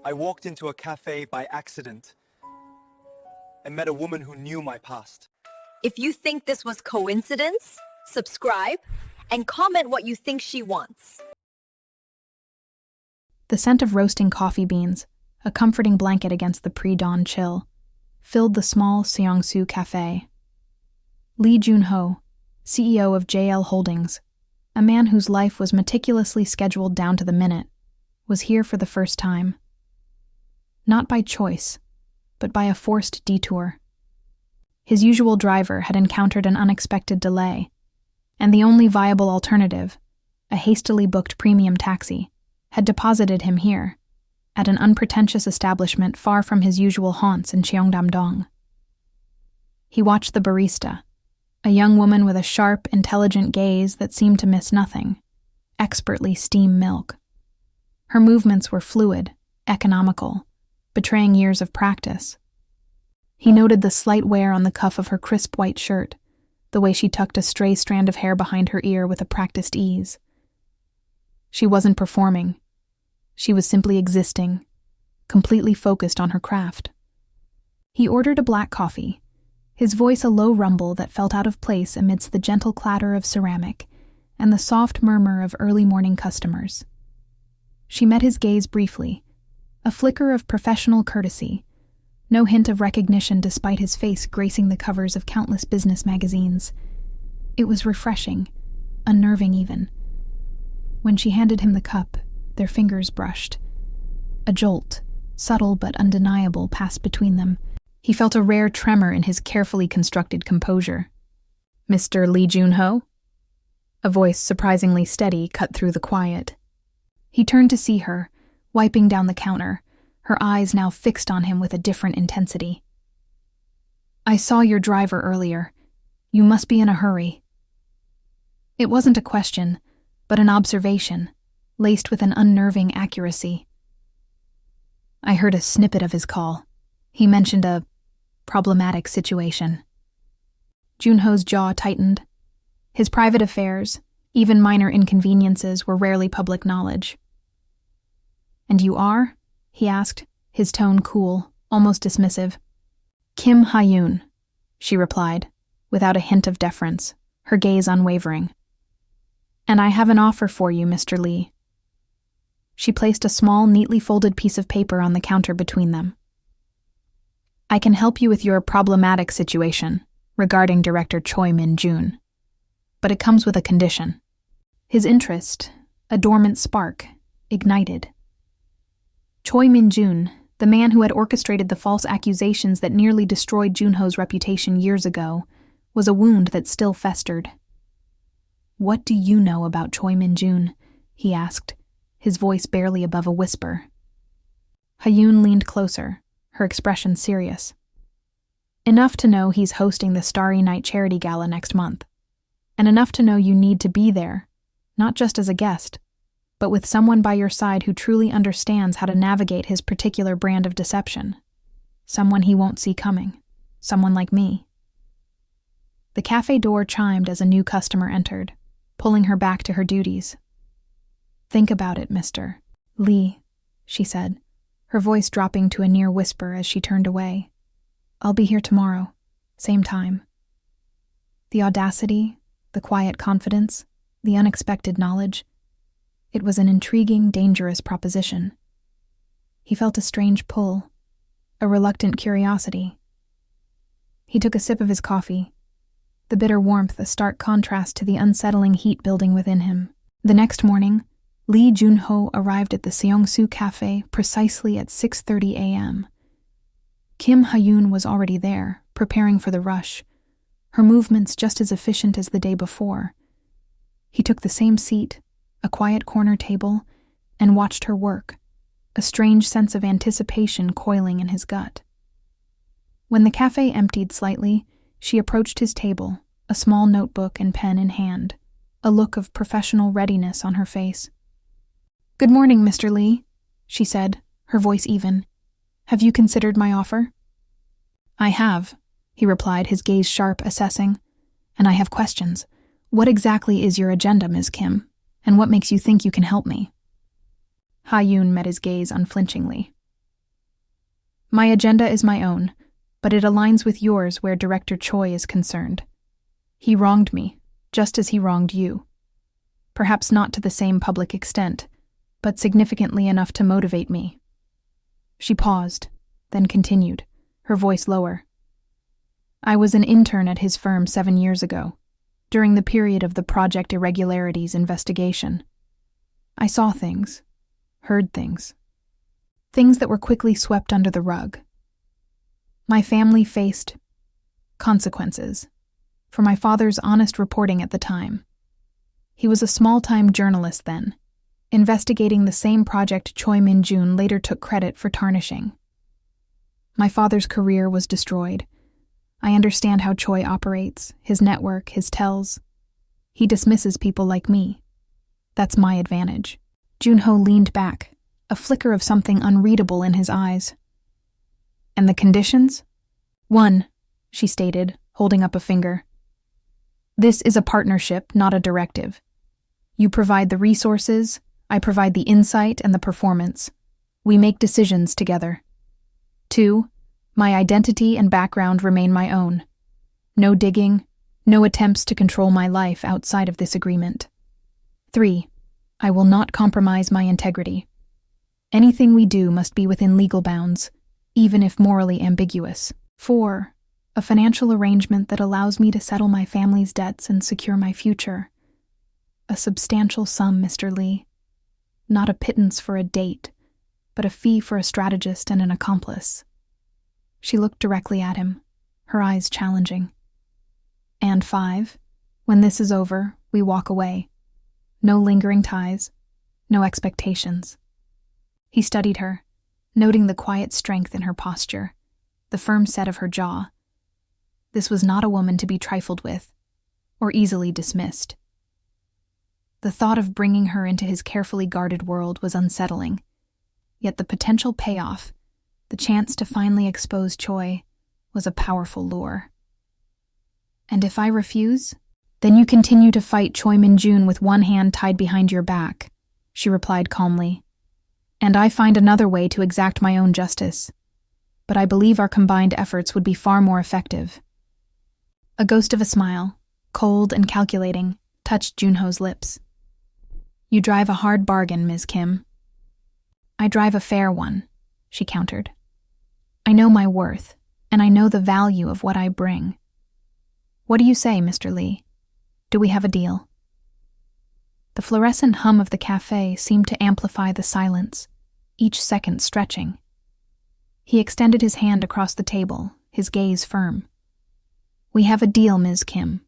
I walked into a cafe by accident and met a woman who knew my past. If you think this was coincidence, subscribe and comment what you think she wants. The scent of roasting coffee beans, a comforting blanket against the pre-dawn chill, filled the small Seongsu cafe. Lee Jun-ho, CEO of JL Holdings, a man whose life was meticulously scheduled down to the minute, was here for the first time. Not by choice, but by a forced detour. His usual driver had encountered an unexpected delay, and the only viable alternative, a hastily booked premium taxi, had deposited him here, at an unpretentious establishment far from his usual haunts in Cheongdam-dong. He watched the barista, a young woman with a sharp, intelligent gaze that seemed to miss nothing, expertly steam milk. Her movements were fluid, economical, betraying years of practice. He noted the slight wear on the cuff of her crisp white shirt, the way she tucked a stray strand of hair behind her ear with a practiced ease. She wasn't performing. She was simply existing, completely focused on her craft. He ordered a black coffee, his voice a low rumble that felt out of place amidst the gentle clatter of ceramic and the soft murmur of early morning customers. She met his gaze briefly, a flicker of professional courtesy, no hint of recognition despite his face gracing the covers of countless business magazines. It was refreshing, unnerving even. When she handed him the cup, their fingers brushed. A jolt, subtle but undeniable, passed between them. He felt a rare tremor in his carefully constructed composure. "Mr. Lee Jun-ho?" A voice surprisingly steady cut through the quiet. He turned to see her, wiping down the counter, her eyes now fixed on him with a different intensity. "I saw your driver earlier. You must be in a hurry." It wasn't a question, but an observation, laced with an unnerving accuracy. "I heard a snippet of his call. He mentioned a problematic situation." Junho's jaw tightened. His private affairs, even minor inconveniences, were rarely public knowledge. "And you are?" he asked, his tone cool, almost dismissive. "Kim Ha-yoon," she replied, without a hint of deference, her gaze unwavering. "And I have an offer for you, Mr. Lee." She placed a small, neatly folded piece of paper on the counter between them. "I can help you with your problematic situation regarding Director Choi Min-jun, but it comes with a condition." His interest, a dormant spark, ignited. Choi Min-jun, the man who had orchestrated the false accusations that nearly destroyed Junho's reputation years ago, was a wound that still festered. "What do you know about Choi Min-jun?" he asked, his voice barely above a whisper. Ha-yoon leaned closer, her expression serious. "Enough to know he's hosting the Starry Night Charity Gala next month, and enough to know you need to be there, not just as a guest, but with someone by your side who truly understands how to navigate his particular brand of deception. Someone he won't see coming. Someone like me." The cafe door chimed as a new customer entered, pulling her back to her duties. "Think about it, Mr. Lee," she said, her voice dropping to a near whisper as she turned away. "I'll be here tomorrow, same time." The audacity, the quiet confidence, the unexpected knowledge. It was an intriguing, dangerous proposition. He felt a strange pull, a reluctant curiosity. He took a sip of his coffee, the bitter warmth a stark contrast to the unsettling heat building within him. The next morning, Lee Jun-ho arrived at the Seongsu Cafe precisely at 6:30 a.m. Kim Ha-yoon was already there, preparing for the rush, her movements just as efficient as the day before. He took the same seat, a quiet corner table, and watched her work, a strange sense of anticipation coiling in his gut. When the cafe emptied slightly, she approached his table, a small notebook and pen in hand, a look of professional readiness on her face. "Good morning, Mr. Lee," she said, her voice even. "Have you considered my offer?" "I have," he replied, his gaze sharp, assessing. "And I have questions. What exactly is your agenda, Ms. Kim? And what makes you think you can help me?" Ha-yoon met his gaze unflinchingly. My agenda is my own, but it aligns with yours where Director Choi is concerned. He wronged me, just as he wronged you. Perhaps not to the same public extent, but significantly enough to motivate me. She paused, then continued, her voice lower. I was an intern at his firm 7 years ago, during the period of the Project Irregularities investigation. I saw things, heard things that were quickly swept under the rug. My family faced consequences for my father's honest reporting at the time. He was a small-time journalist then, investigating the same project Choi Min-jun later took credit for tarnishing. My father's career was destroyed. I understand how Choi operates, his network, his tells. He dismisses people like me. That's my advantage. Junho leaned back, a flicker of something unreadable in his eyes. And the conditions? 1, she stated, holding up a finger. This is a partnership, not a directive. You provide the resources, I provide the insight and the performance. We make decisions together. 2, my identity and background remain my own. No digging, no attempts to control my life outside of this agreement. 3, I will not compromise my integrity. Anything we do must be within legal bounds, even if morally ambiguous. 4, a financial arrangement that allows me to settle my family's debts and secure my future. A substantial sum, Mr. Lee. Not a pittance for a date, but a fee for a strategist and an accomplice. She looked directly at him, her eyes challenging. And 5, when this is over, we walk away. No lingering ties, no expectations. He studied her, noting the quiet strength in her posture, the firm set of her jaw. This was not a woman to be trifled with, or easily dismissed. The thought of bringing her into his carefully guarded world was unsettling, yet the potential payoff, the chance to finally expose Choi, was a powerful lure. And if I refuse, then you continue to fight Choi Min-jun with one hand tied behind your back, she replied calmly. And I find another way to exact my own justice. But I believe our combined efforts would be far more effective. A ghost of a smile, cold and calculating, touched Junho's lips. You drive a hard bargain, Ms. Kim. I drive a fair one, she countered. I know my worth, and I know the value of what I bring. What do you say, Mr. Lee? Do we have a deal? The fluorescent hum of the cafe seemed to amplify the silence, each second stretching. He extended his hand across the table, his gaze firm. We have a deal, Ms. Kim.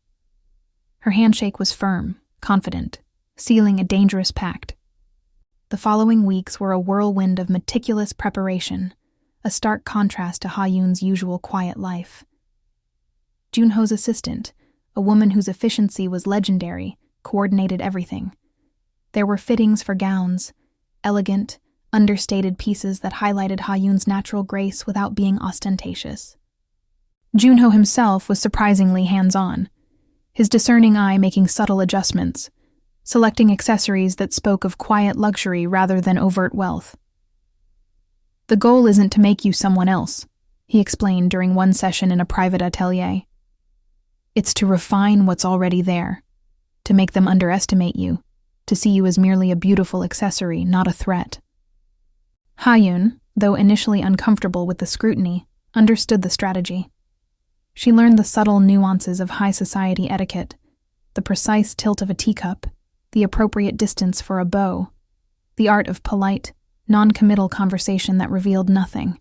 Her handshake was firm, confident, sealing a dangerous pact. The following weeks were a whirlwind of meticulous preparation, a stark contrast to Ha-yoon's usual quiet life. Junho's assistant, a woman whose efficiency was legendary, coordinated everything. There were fittings for gowns, elegant, understated pieces that highlighted Ha-yoon's natural grace without being ostentatious. Junho himself was surprisingly hands-on, his discerning eye making subtle adjustments, selecting accessories that spoke of quiet luxury rather than overt wealth. The goal isn't to make you someone else, he explained during one session in a private atelier. It's to refine what's already there, to make them underestimate you, to see you as merely a beautiful accessory, not a threat. Ha-yoon, though initially uncomfortable with the scrutiny, understood the strategy. She learned the subtle nuances of high society etiquette, the precise tilt of a teacup, the appropriate distance for a bow, the art of polite, non-committal conversation that revealed nothing.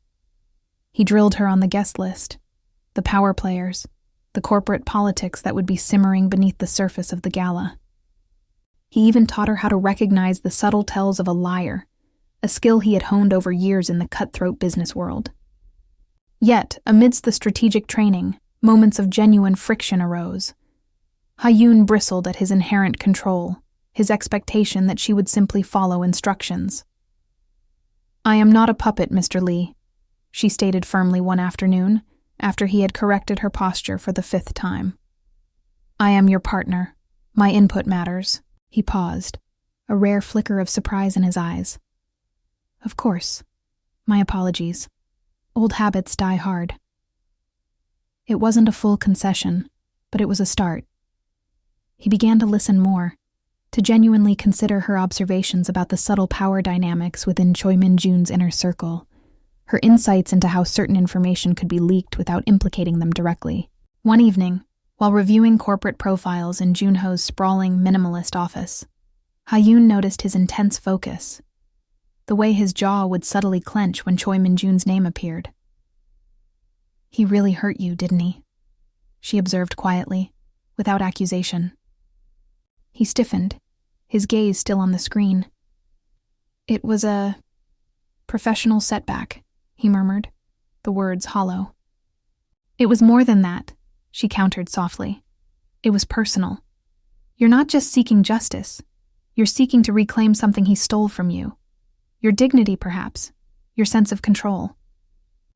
He drilled her on the guest list, the power players, the corporate politics that would be simmering beneath the surface of the gala. He even taught her how to recognize the subtle tells of a liar, a skill he had honed over years in the cutthroat business world. Yet, amidst the strategic training, moments of genuine friction arose. Ha-yoon bristled at his inherent control, his expectation that she would simply follow instructions. I am not a puppet, Mr. Lee, she stated firmly one afternoon, after he had corrected her posture for the 5th time. I am your partner. My input matters. He paused, a rare flicker of surprise in his eyes. Of course. My apologies. Old habits die hard. It wasn't a full concession, but it was a start. He began to listen more, to genuinely consider her observations about the subtle power dynamics within Choi Min-jun's inner circle, her insights into how certain information could be leaked without implicating them directly. One evening, while reviewing corporate profiles in Junho's sprawling minimalist office, Ha-yoon noticed his intense focus, the way his jaw would subtly clench when Choi Min-jun's name appeared. "He really hurt you, didn't he?" she observed quietly, without accusation. He stiffened, his gaze still on the screen. "It was a professional setback," he murmured, the words hollow. "It was more than that," she countered softly. "It was personal. You're not just seeking justice. You're seeking to reclaim something he stole from you. Your dignity, perhaps. Your sense of control."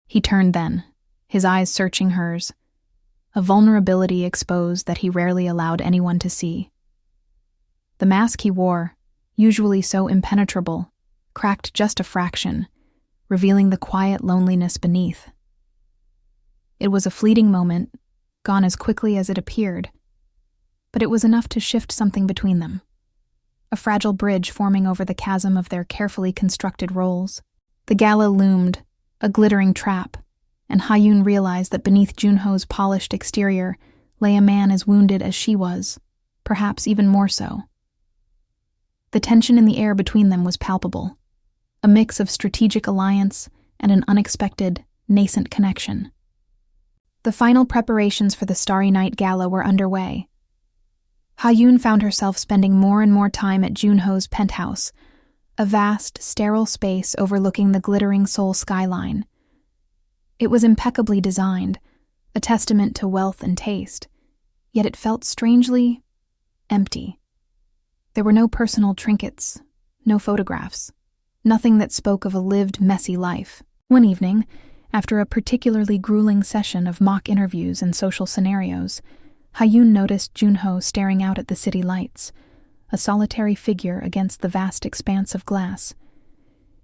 He turned then, his eyes searching hers, a vulnerability exposed that he rarely allowed anyone to see. The mask he wore, usually so impenetrable, cracked just a fraction, revealing the quiet loneliness beneath. It was a fleeting moment, gone as quickly as it appeared, but it was enough to shift something between them, a fragile bridge forming over the chasm of their carefully constructed roles. The gala loomed, a glittering trap, and Ha-yoon realized that beneath Junho's polished exterior lay a man as wounded as she was, perhaps even more so. The tension in the air between them was palpable, a mix of strategic alliance and an unexpected, nascent connection. The final preparations for the Starry Night Gala were underway. Ha-yoon found herself spending more and more time at Junho's penthouse, a vast, sterile space overlooking the glittering Seoul skyline. It was impeccably designed, a testament to wealth and taste, yet it felt strangely empty. There were no personal trinkets, no photographs, nothing that spoke of a lived, messy life. One evening, after a particularly grueling session of mock interviews and social scenarios, Ha-yoon noticed Junho staring out at the city lights, a solitary figure against the vast expanse of glass.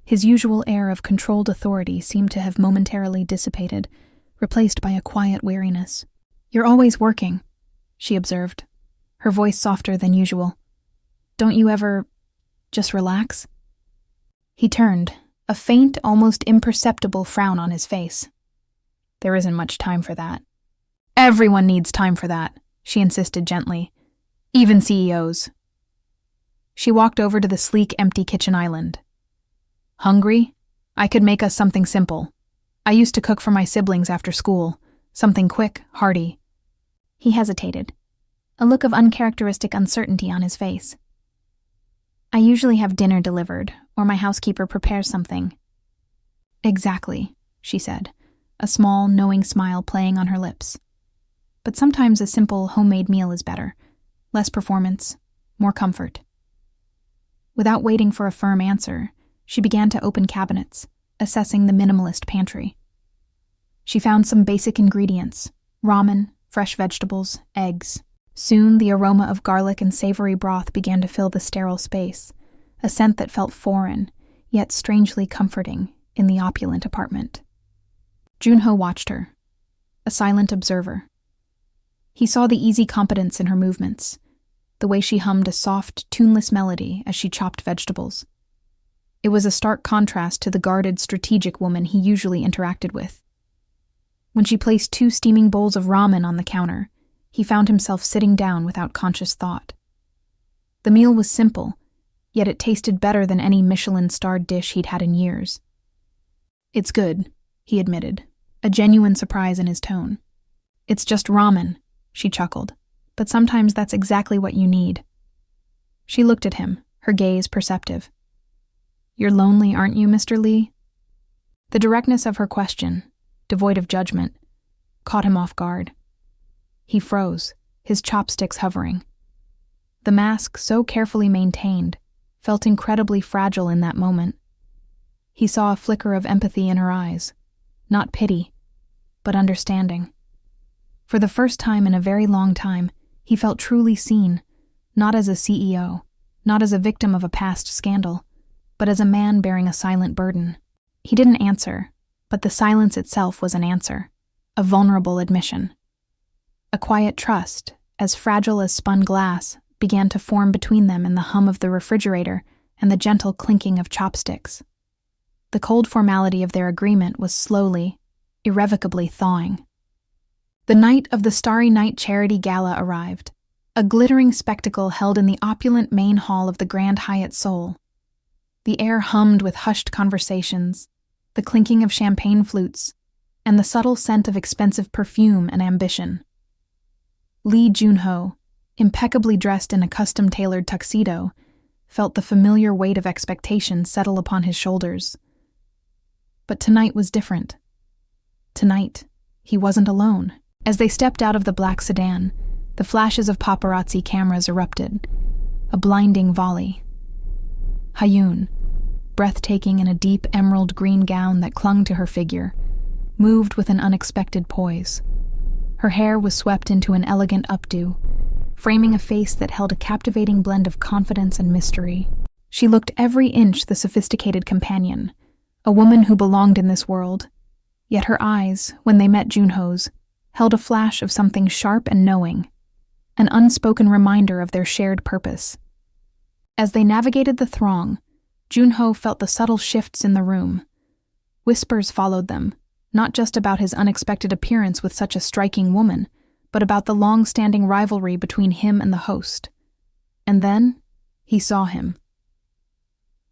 His usual air of controlled authority seemed to have momentarily dissipated, replaced by a quiet weariness. "You're always working," she observed, her voice softer than usual. "Don't you ever just relax?" He turned, a faint, almost imperceptible frown on his face. "There isn't much time for that." "Everyone needs time for that," she insisted gently. "Even CEOs." She walked over to the sleek, empty kitchen island. "Hungry? I could make us something simple. I used to cook for my siblings after school, something quick, hearty." He hesitated, a look of uncharacteristic uncertainty on his face. "I usually have dinner delivered, or my housekeeper prepares something." "Exactly," she said, a small, knowing smile playing on her lips. "But sometimes a simple, homemade meal is better. Less performance, more comfort." Without waiting for a firm answer, she began to open cabinets, assessing the minimalist pantry. She found some basic ingredients: ramen, fresh vegetables, eggs. Soon the aroma of garlic and savory broth began to fill the sterile space, a scent that felt foreign, yet strangely comforting, in the opulent apartment. Junho watched her, a silent observer. He saw the easy competence in her movements, the way she hummed a soft, tuneless melody as she chopped vegetables. It was a stark contrast to the guarded, strategic woman he usually interacted with. When she placed 2 steaming bowls of ramen on the counter, he found himself sitting down without conscious thought. The meal was simple, yet it tasted better than any Michelin-starred dish he'd had in years. "It's good," he admitted, a genuine surprise in his tone. "It's just ramen," she chuckled, "but sometimes that's exactly what you need." She looked at him, her gaze perceptive. "You're lonely, aren't you, Mr. Lee?" The directness of her question, devoid of judgment, caught him off guard. He froze, his chopsticks hovering. The mask, so carefully maintained, felt incredibly fragile in that moment. He saw a flicker of empathy in her eyes, not pity, but understanding. For the first time in a very long time, he felt truly seen, not as a CEO, not as a victim of a past scandal, but as a man bearing a silent burden. He didn't answer, but the silence itself was an answer, a vulnerable admission. A quiet trust, as fragile as spun glass, began to form between them in the hum of the refrigerator and the gentle clinking of chopsticks. The cold formality of their agreement was slowly, irrevocably thawing. The night of the Starry Night Charity Gala arrived, a glittering spectacle held in the opulent main hall of the Grand Hyatt Seoul. The air hummed with hushed conversations, the clinking of champagne flutes, and the subtle scent of expensive perfume and ambition. Lee Jun-ho, impeccably dressed in a custom-tailored tuxedo, felt the familiar weight of expectation settle upon his shoulders. But tonight was different. Tonight, he wasn't alone. As they stepped out of the black sedan, the flashes of paparazzi cameras erupted, a blinding volley. Ha-yoon, breathtaking in a deep emerald green gown that clung to her figure, moved with an unexpected poise. Her hair was swept into an elegant updo, framing a face that held a captivating blend of confidence and mystery. She looked every inch the sophisticated companion, a woman who belonged in this world, yet her eyes, when they met Junho's, held a flash of something sharp and knowing, an unspoken reminder of their shared purpose. As they navigated the throng, Junho felt the subtle shifts in the room. Whispers followed them, not just about his unexpected appearance with such a striking woman, but about the long-standing rivalry between him and the host. And then, he saw him.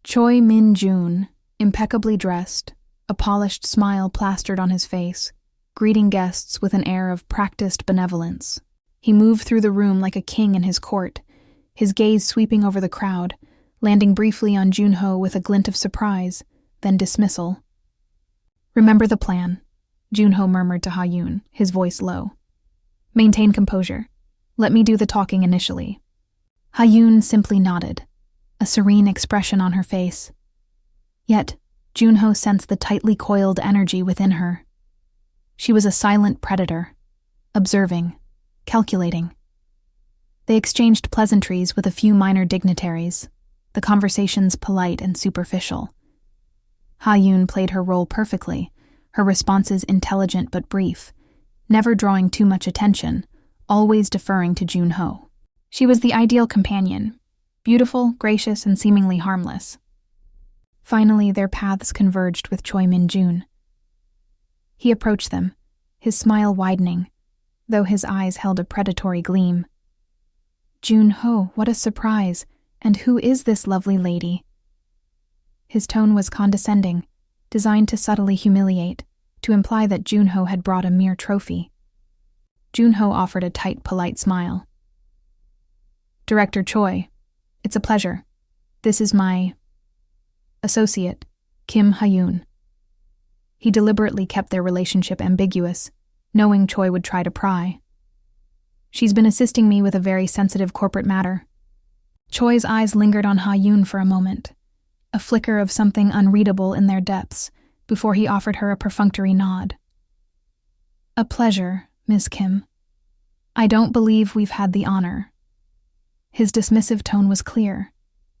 Choi Min-jun, impeccably dressed, a polished smile plastered on his face, greeting guests with an air of practiced benevolence. He moved through the room like a king in his court, his gaze sweeping over the crowd, landing briefly on Junho with a glint of surprise, then dismissal. "Remember the plan," Junho murmured to Ha-yoon, his voice low. "Maintain composure. Let me do the talking initially." Ha-yoon simply nodded, a serene expression on her face. Yet, Junho sensed the tightly coiled energy within her. She was a silent predator, observing, calculating. They exchanged pleasantries with a few minor dignitaries, the conversations polite and superficial. Ha-yoon played her role perfectly, her responses intelligent but brief, never drawing too much attention, always deferring to Junho. She was the ideal companion, beautiful, gracious, and seemingly harmless. Finally, their paths converged with Choi Min-jun. He approached them, his smile widening, though his eyes held a predatory gleam. "Junho, what a surprise, and who is this lovely lady?" His tone was condescending, designed to subtly humiliate, to imply that Junho had brought a mere trophy. Junho offered a tight, polite smile. "Director Choi, it's a pleasure. This is my associate, Kim Ha-yoon." He deliberately kept their relationship ambiguous, knowing Choi would try to pry. "She's been assisting me with a very sensitive corporate matter." Choi's eyes lingered on Ha-yoon for a moment, a flicker of something unreadable in their depths, before he offered her a perfunctory nod. "A pleasure, Miss Kim. I don't believe we've had the honor." His dismissive tone was clear,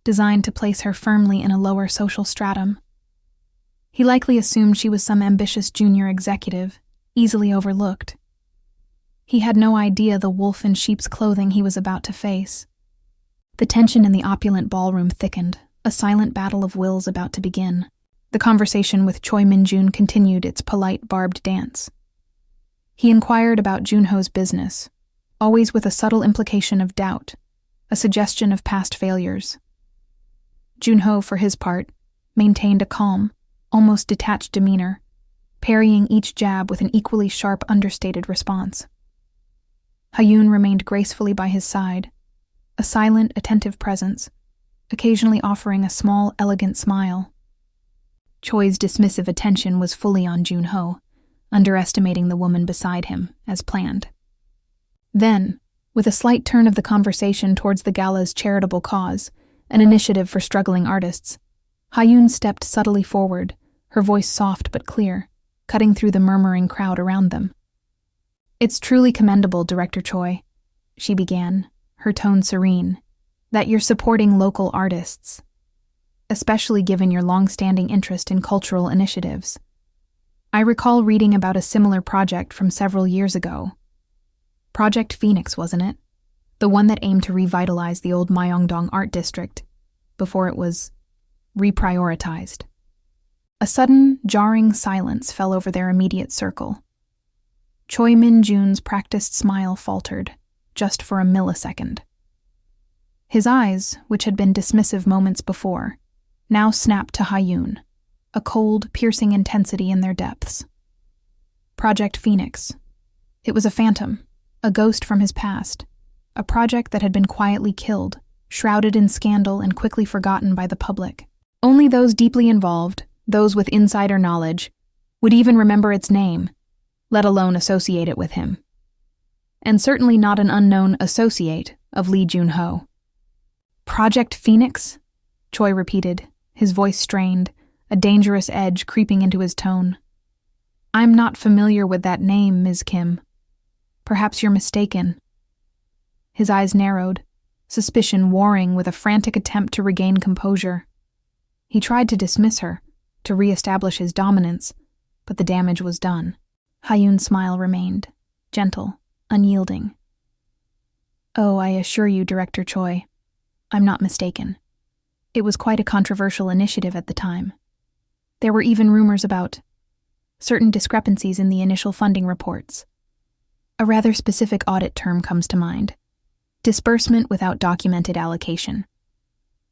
designed to place her firmly in a lower social stratum. He likely assumed she was some ambitious junior executive, easily overlooked. He had no idea the wolf in sheep's clothing he was about to face. The tension in the opulent ballroom thickened, a silent battle of wills about to begin. The conversation with Choi Min-jun continued its polite, barbed dance. He inquired about Junho's business, always with a subtle implication of doubt, a suggestion of past failures. Junho, for his part, maintained a calm, almost detached demeanor, parrying each jab with an equally sharp, understated response. Ha-yoon remained gracefully by his side, a silent, attentive presence, occasionally offering a small, elegant smile. Choi's dismissive attention was fully on Junho, underestimating the woman beside him, as planned. Then, with a slight turn of the conversation towards the gala's charitable cause, an initiative for struggling artists, Ha-yoon stepped subtly forward, her voice soft but clear, cutting through the murmuring crowd around them. "It's truly commendable, Director Choi," she began, her tone serene, "that you're supporting local artists, especially given your long-standing interest in cultural initiatives. I recall reading about a similar project from several years ago. Project Phoenix, wasn't it? The one that aimed to revitalize the old Myeongdong art district before it was reprioritized. A sudden, jarring silence fell over their immediate circle. Choi Min-jun's practiced smile faltered, just for a millisecond. His eyes, which had been dismissive moments before, now snapped to Ha-yoon, a cold, piercing intensity in their depths. Project Phoenix. It was a phantom, a ghost from his past, a project that had been quietly killed, shrouded in scandal and quickly forgotten by the public. Only those deeply involved, those with insider knowledge, would even remember its name, let alone associate it with him. And certainly not an unknown associate of Lee Jun-ho. Project Phoenix? Choi repeated, his voice strained, a dangerous edge creeping into his tone. I'm not familiar with that name, Ms. Kim. Perhaps you're mistaken. His eyes narrowed, suspicion warring with a frantic attempt to regain composure. He tried to dismiss her, to re-establish his dominance, but the damage was done. Ha-yoon's smile remained, gentle, unyielding. Oh, I assure you, Director Choi, I'm not mistaken. It was quite a controversial initiative at the time. There were even rumors about certain discrepancies in the initial funding reports. A rather specific audit term comes to mind. Disbursement without documented allocation.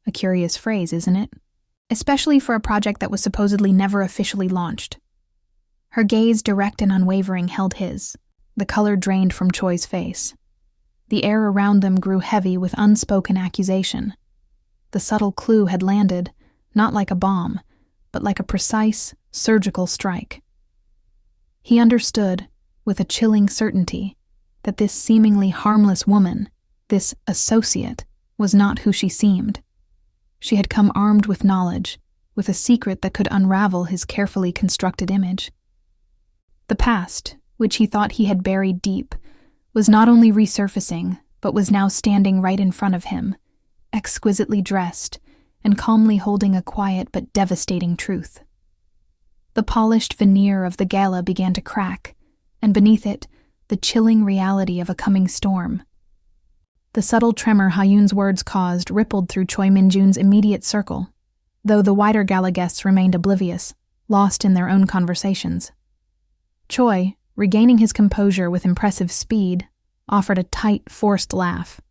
A curious phrase, isn't it? Especially for a project that was supposedly never officially launched. Her gaze, direct and unwavering, held his. The color drained from Choi's face. The air around them grew heavy with unspoken accusation. The subtle clue had landed, not like a bomb, but like a precise, surgical strike. He understood, with a chilling certainty, that this seemingly harmless woman, this associate, was not who she seemed. She had come armed with knowledge, with a secret that could unravel his carefully constructed image. The past, which he thought he had buried deep, was not only resurfacing, but was now standing right in front of him, exquisitely dressed, and calmly holding a quiet but devastating truth. The polished veneer of the gala began to crack, and beneath it, the chilling reality of a coming storm. The subtle tremor Ha-yoon's words caused rippled through Choi Min-jun's immediate circle, though the wider gala guests remained oblivious, lost in their own conversations. Choi, regaining his composure with impressive speed, offered a tight, forced laugh.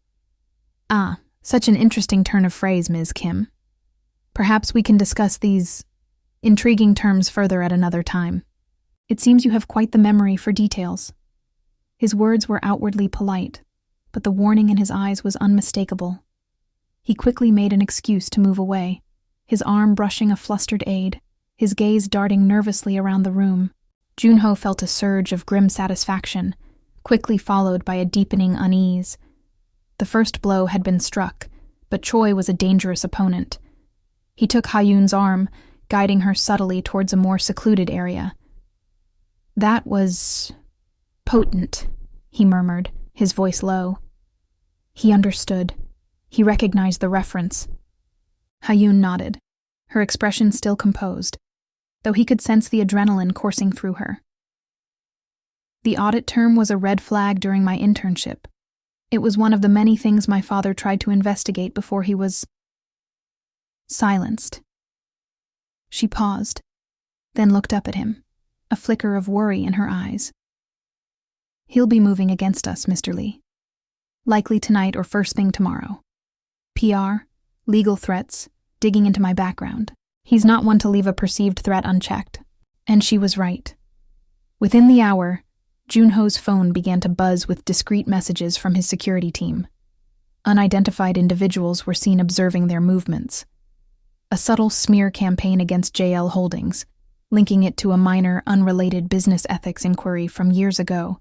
Ah, such an interesting turn of phrase, Ms. Kim. Perhaps we can discuss these intriguing terms further at another time. It seems you have quite the memory for details. His words were outwardly polite, but the warning in his eyes was unmistakable. He quickly made an excuse to move away, his arm brushing a flustered aide, his gaze darting nervously around the room. Jun-ho felt a surge of grim satisfaction, quickly followed by a deepening unease. The first blow had been struck, but Choi was a dangerous opponent. He took Ha-yoon's arm, guiding her subtly towards a more secluded area. That was potent, he murmured, his voice low. He understood. He recognized the reference. Ha-yoon nodded, her expression still composed, though he could sense the adrenaline coursing through her. The audit term was a red flag during my internship. It was one of the many things my father tried to investigate before he was silenced. She paused, then looked up at him, a flicker of worry in her eyes. He'll be moving against us, Mr. Lee. Likely tonight or first thing tomorrow. PR, legal threats, digging into my background. He's not one to leave a perceived threat unchecked. And she was right. Within the hour, Jun-ho's phone began to buzz with discreet messages from his security team. Unidentified individuals were seen observing their movements. A subtle smear campaign against JL Holdings, linking it to a minor, unrelated business ethics inquiry from years ago,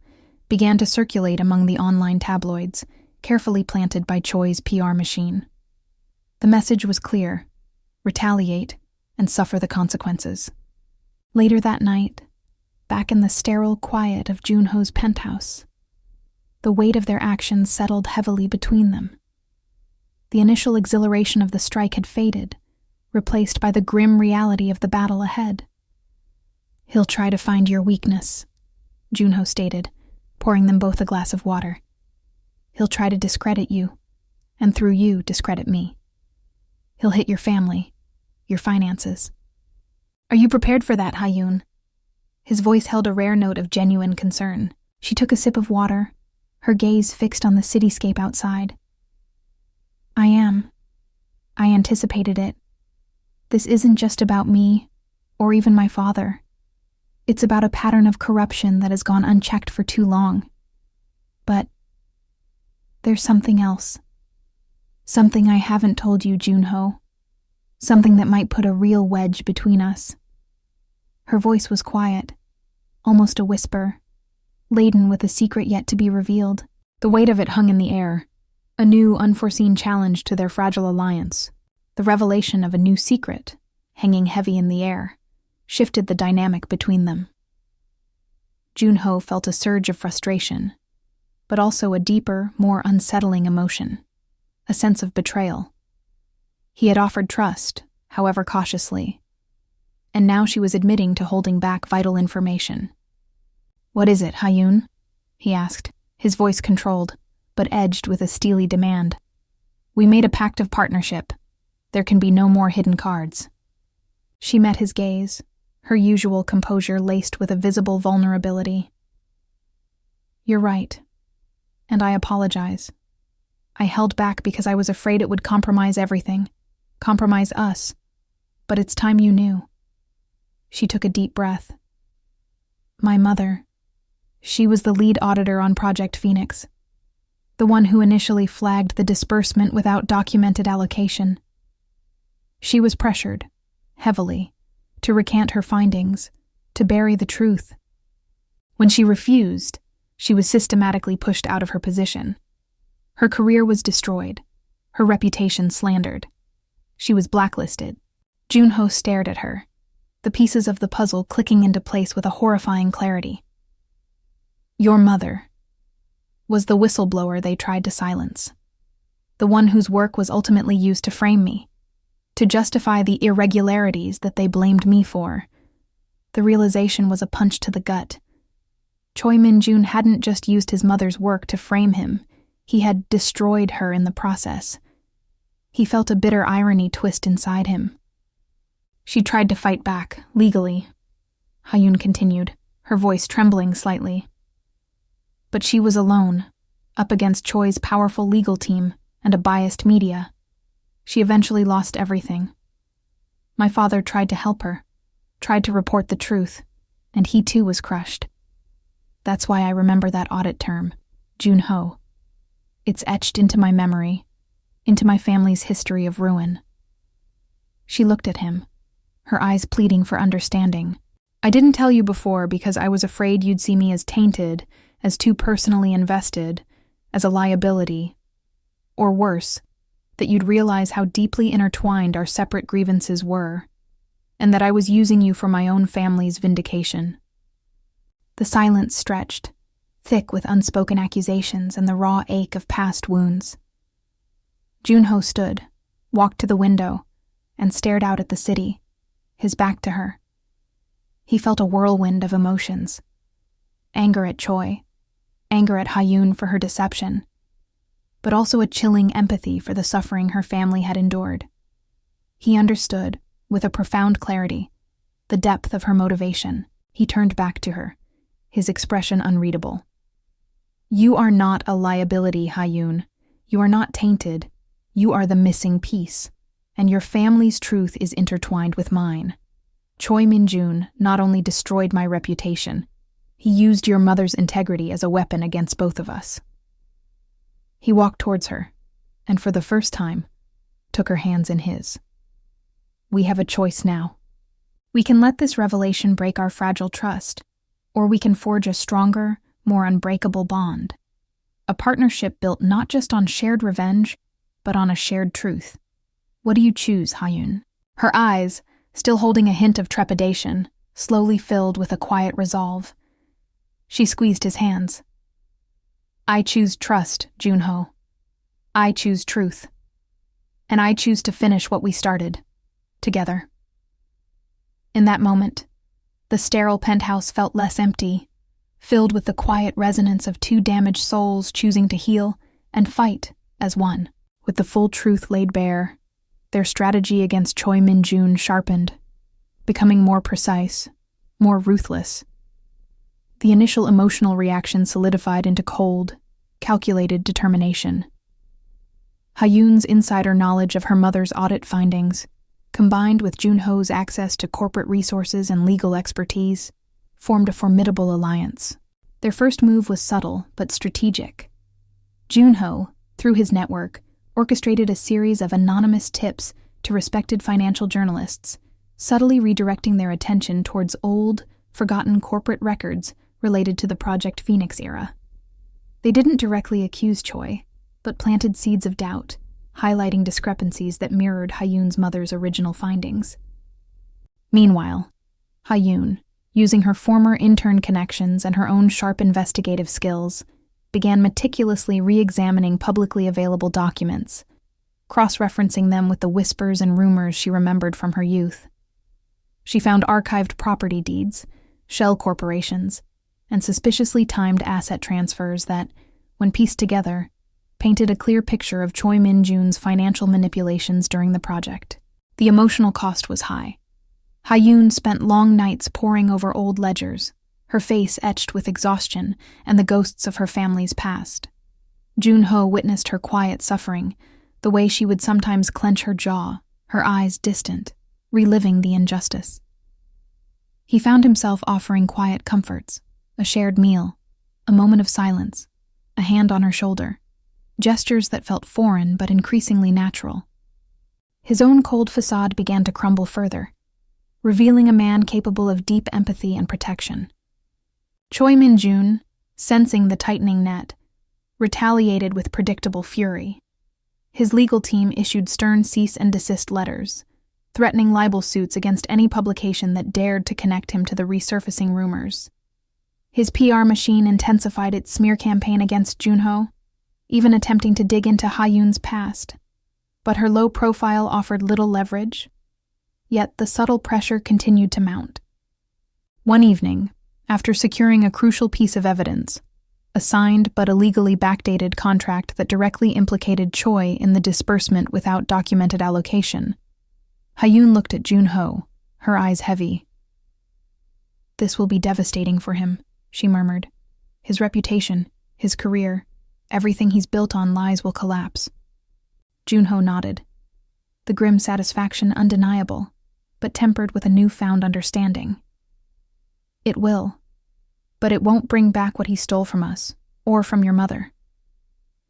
began to circulate among the online tabloids, carefully planted by Choi's PR machine. The message was clear: retaliate and suffer the consequences. Later that night, back in the sterile quiet of Jun-ho's penthouse, the weight of their actions settled heavily between them. The initial exhilaration of the strike had faded, replaced by the grim reality of the battle ahead. He'll try to find your weakness, Junho stated, pouring them both a glass of water. He'll try to discredit you, and through you, discredit me. He'll hit your family, your finances. Are you prepared for that, Hayun? His voice held a rare note of genuine concern. She took a sip of water, her gaze fixed on the cityscape outside. I am. I anticipated it. This isn't just about me, or even my father. It's about a pattern of corruption that has gone unchecked for too long. But there's something else. Something I haven't told you, Junho. Something that might put a real wedge between us. Her voice was quiet, almost a whisper, laden with a secret yet to be revealed. The weight of it hung in the air, a new, unforeseen challenge to their fragile alliance. The revelation of a new secret, hanging heavy in the air, shifted the dynamic between them. Junho felt a surge of frustration, but also a deeper, more unsettling emotion, a sense of betrayal. He had offered trust, however cautiously, and now she was admitting to holding back vital information. What is it, Hayun? He asked, his voice controlled, but edged with a steely demand. We made a pact of partnership. There can be no more hidden cards. She met his gaze, her usual composure laced with a visible vulnerability. You're right, and I apologize. I held back because I was afraid it would compromise everything, compromise us, but it's time you knew. She took a deep breath. My mother. She was the lead auditor on Project Phoenix, the one who initially flagged the disbursement without documented allocation. She was pressured, heavily, to recant her findings, to bury the truth. When she refused, she was systematically pushed out of her position. Her career was destroyed, her reputation slandered. She was blacklisted. Junho stared at her, the pieces of the puzzle clicking into place with a horrifying clarity. Your mother was the whistleblower they tried to silence, the one whose work was ultimately used to frame me, to justify the irregularities that they blamed me for. The realization was a punch to the gut. Choi Min-jun hadn't just used his mother's work to frame him, he had destroyed her in the process. He felt a bitter irony twist inside him. She tried to fight back, legally, Hayun continued, her voice trembling slightly. But she was alone, up against Choi's powerful legal team and a biased media. She eventually lost everything. My father tried to help her, tried to report the truth, and he too was crushed. That's why I remember that audit term, Junho. It's etched into my memory, into my family's history of ruin. She looked at him, her eyes pleading for understanding. I didn't tell you before because I was afraid you'd see me as tainted, as too personally invested, as a liability. Or worse, that you'd realize how deeply intertwined our separate grievances were, and that I was using you for my own family's vindication. The silence stretched, thick with unspoken accusations and the raw ache of past wounds. Junho stood, walked to the window, and stared out at the city, his back to her. He felt a whirlwind of emotions. Anger at Choi, anger at Hayun for her deception, but also a chilling empathy for the suffering her family had endured. He understood, with a profound clarity, the depth of her motivation. He turned back to her, his expression unreadable. You are not a liability, Hayun. You are not tainted. You are the missing piece, and your family's truth is intertwined with mine. Choi Min-jun not only destroyed my reputation, he used your mother's integrity as a weapon against both of us. He walked towards her, and for the first time, took her hands in his. We have a choice now. We can let this revelation break our fragile trust, or we can forge a stronger, more unbreakable bond. A partnership built not just on shared revenge, but on a shared truth. What do you choose, Hayun? Her eyes, still holding a hint of trepidation, slowly filled with a quiet resolve. She squeezed his hands. I choose trust, Junho. I choose truth. And I choose to finish what we started, together. In that moment, The sterile penthouse felt less empty, filled with the quiet resonance of two damaged souls choosing to heal and fight as one. With the full truth laid bare, their strategy against Choi Min-jun sharpened, becoming more precise, more ruthless. The initial emotional reaction solidified into cold, calculated determination. Ha-yoon's insider knowledge of her mother's audit findings, combined with Jun-ho's access to corporate resources and legal expertise, formed a formidable alliance. Their first move was subtle but strategic. Jun-ho, through his network, orchestrated a series of anonymous tips to respected financial journalists, subtly redirecting their attention towards old, forgotten corporate records related to the Project Phoenix era. They didn't directly accuse Choi, but planted seeds of doubt, highlighting discrepancies that mirrored Ha-yoon's mother's original findings. Meanwhile, Ha-yoon, using her former intern connections and her own sharp investigative skills, began meticulously re-examining publicly available documents, cross-referencing them with the whispers and rumors she remembered from her youth. She found archived property deeds, shell corporations, and suspiciously timed asset transfers that, when pieced together, painted a clear picture of Choi Min-jun's financial manipulations during the project. The emotional cost was high. Ha-yoon spent long nights poring over old ledgers, her face etched with exhaustion and the ghosts of her family's past. Jun-ho witnessed her quiet suffering, the way she would sometimes clench her jaw, her eyes distant, reliving the injustice. He found himself offering quiet comforts, a shared meal, a moment of silence, a hand on her shoulder, gestures that felt foreign but increasingly natural. His own cold facade began to crumble further, revealing a man capable of deep empathy and protection. Choi Min-jun, sensing the tightening net, retaliated with predictable fury. His legal team issued stern cease and desist letters, threatening libel suits against any publication that dared to connect him to the resurfacing rumors. His PR machine intensified its smear campaign against Jun-ho, even attempting to dig into Ha-yoon's past. But her low profile offered little leverage, yet the subtle pressure continued to mount. One evening, after securing a crucial piece of evidence, a signed but illegally backdated contract that directly implicated Choi in the disbursement without documented allocation, Ha-yoon looked at Jun-ho, her eyes heavy. "This will be devastating for him," she murmured. "His reputation, his career, everything he's built on lies will collapse." Jun-ho nodded, the grim satisfaction undeniable, but tempered with a newfound understanding. "It will, but it won't bring back what he stole from us, or from your mother.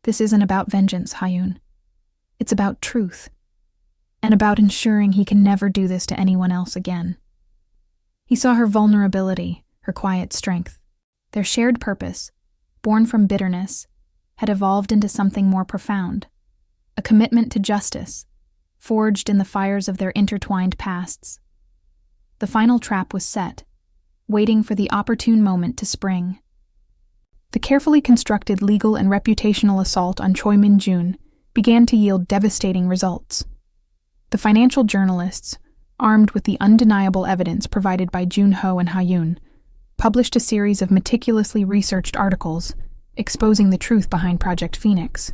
This isn't about vengeance, Ha-yoon. It's about truth, and about ensuring he can never do this to anyone else again." He saw her vulnerability, her quiet strength. Their shared purpose, born from bitterness, had evolved into something more profound, a commitment to justice, forged in the fires of their intertwined pasts. The final trap was set, waiting for the opportune moment to spring. The carefully constructed legal and reputational assault on Choi Min-jun began to yield devastating results. The financial journalists, armed with the undeniable evidence provided by Jun-ho and Ha-yoon, published a series of meticulously researched articles exposing the truth behind Project Phoenix,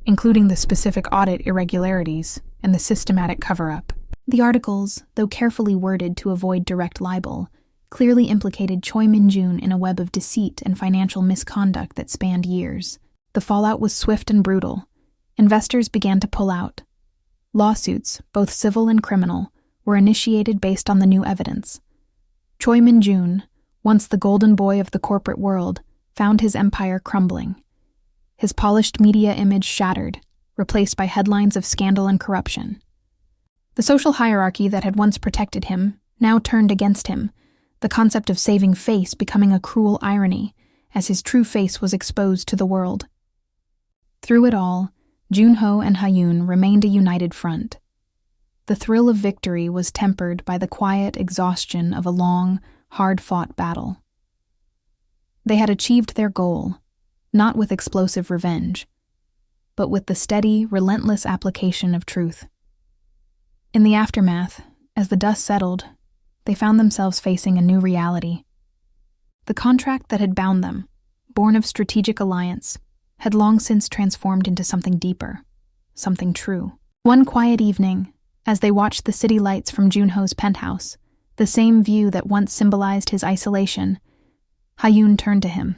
including the specific audit irregularities and the systematic cover-up. The articles, though carefully worded to avoid direct libel, clearly implicated Choi Min-jun in a web of deceit and financial misconduct that spanned years. The fallout was swift and brutal. Investors began to pull out. Lawsuits, both civil and criminal, were initiated based on the new evidence. Choi Min-jun, once the golden boy of the corporate world, found his empire crumbling. His polished media image shattered, replaced by headlines of scandal and corruption. The social hierarchy that had once protected him now turned against him, the concept of saving face becoming a cruel irony as his true face was exposed to the world. Through it all, Jun-ho and Ha-yoon remained a united front. The thrill of victory was tempered by the quiet exhaustion of a long, hard-fought battle. They had achieved their goal, not with explosive revenge, but with the steady, relentless application of truth. In the aftermath, as the dust settled, they found themselves facing a new reality. The contract that had bound them, born of strategic alliance, had long since transformed into something deeper, something true. One quiet evening, as they watched the city lights from Junho's penthouse, the same view that once symbolized his isolation, Hyun turned to him.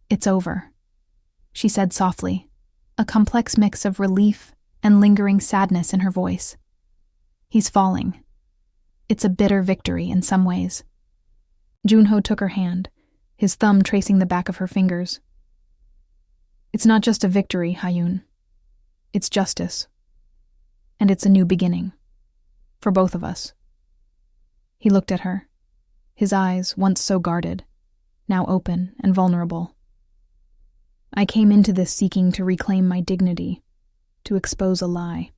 "It's over," she said softly, a complex mix of relief and lingering sadness in her voice. "He's falling. It's a bitter victory in some ways." Junho took her hand, his thumb tracing the back of her fingers. "It's not just a victory, Hyun. It's justice. And it's a new beginning. For both of us." He looked at her, his eyes, once so guarded, now open and vulnerable. "I came into this seeking to reclaim my dignity, to expose a lie.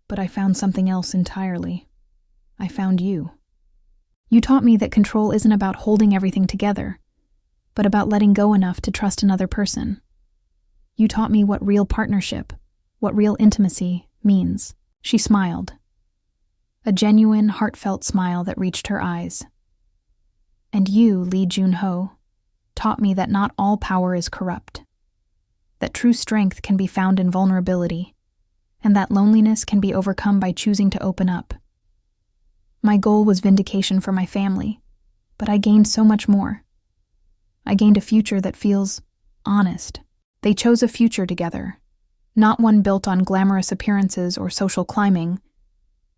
But I found something else entirely. I found you. You taught me that control isn't about holding everything together, but about letting go enough to trust another person. You taught me what real partnership, what real intimacy means." She smiled, a genuine, heartfelt smile that reached her eyes. "And you, Lee Junho, taught me that not all power is corrupt, that true strength can be found in vulnerability, and that loneliness can be overcome by choosing to open up. My goal was vindication for my family, but I gained so much more. I gained a future that feels honest." They chose a future together, not one built on glamorous appearances or social climbing,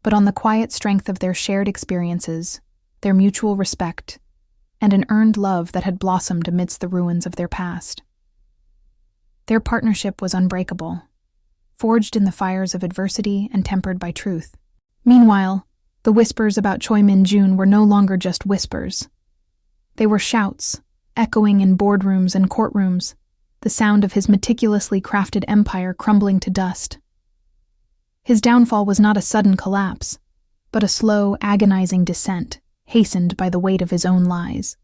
but on the quiet strength of their shared experiences, their mutual respect, and an earned love that had blossomed amidst the ruins of their past. Their partnership was unbreakable, forged in the fires of adversity and tempered by truth. Meanwhile, the whispers about Choi Min-jun were no longer just whispers. They were shouts, echoing in boardrooms and courtrooms, the sound of his meticulously crafted empire crumbling to dust. His downfall was not a sudden collapse, but a slow, agonizing descent, hastened by the weight of his own lies.